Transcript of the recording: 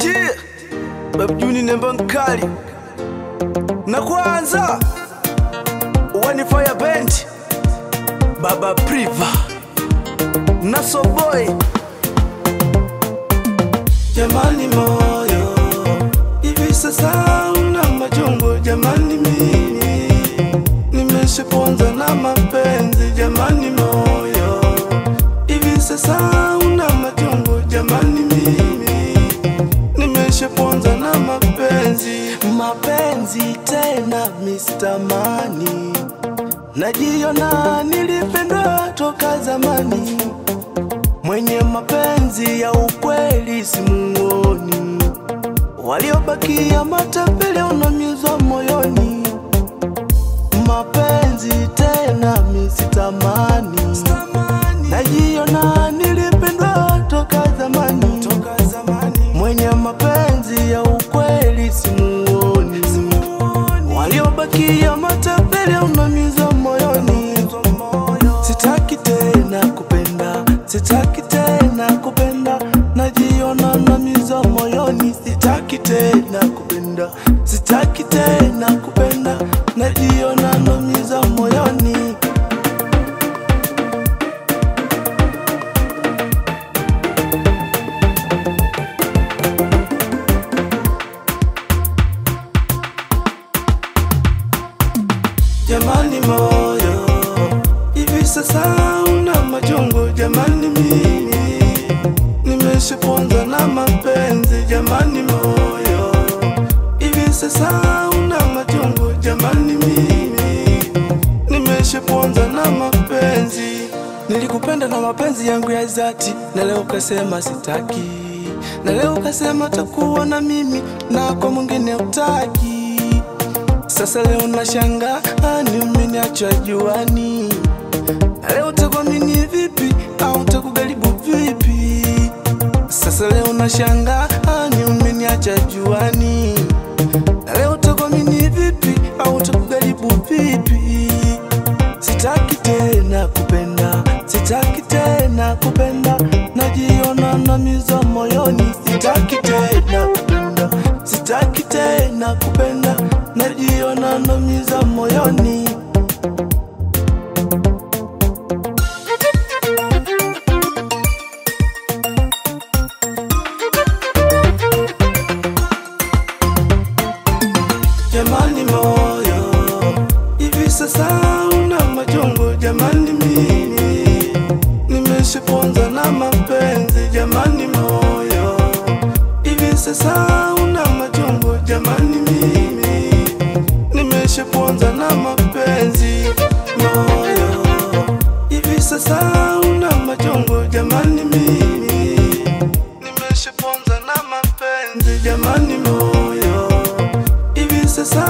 Yeah, Babu Juni nemba nkali. Na kwanza One Fire Band, Baba Priva, Naso Boy. Jamani moyo, hivi sasa una majungu. Jamani mimi nimeshaponza na mapenzi. Jamani moyo, hivi sasa una majungu. Jamani mimi nimeshaponza na mapenzi. Mapenzi tena Mr. Money, najiona nilipendwa toka zamani. Mwenye mapenzi ya ukweli simuoni, waliobakia matapeli unamizwa moyoni. Mapenzi tena Mr. Money, najiona nilipendwa toka zamani. Mwenye mapenzi ya ukweli simuoni, waliobakia matapeli unamizwa moyoni. Sitaki tena kupenda, sitaki tena kupenda, najiona namiza moyoni. Sitaki tena kupenda, sitaki tena kupenda, najiona namiza moyoni. Jamani moyo, hivi sasa una majungu. Jamani mimi nimeshaponza na mapenzi. Jamani moyo, hivi sasa una majungu. Jamani mimi nimeshaponza na mapenzi. Nilikupenda na mapenzi yangu ya dhati, na leo kasema sitaki, na leo kasema takuwa na mimi na kwa mwingine utaki. Sasa leo nashangaa ni umeniacha juani. Leo utakuamini vipi au utakugaribu vipi? Sasa leo nashangaa ni umeniacha juani. Leo utakuamini vipi au utakugaribu vipi? Sitaki tena kupenda, sitaki tena kupenda, najiona namiza moyoni. Sitaki tena kupenda, sitaki tena kupenda, najiona namiza moyoni. Jamani moyo, hivi sasa una majungu. Jamani mimi nimeshaponza na mapenzi. Jamani moyo, hivi sasa una majungu. Jamani mimi nimeshaponza na mapenzi. Moyo, hivi sasa una majungu. Jamani mimi nimeshaponza na mapenzi. Jamani moyo, hivi sasa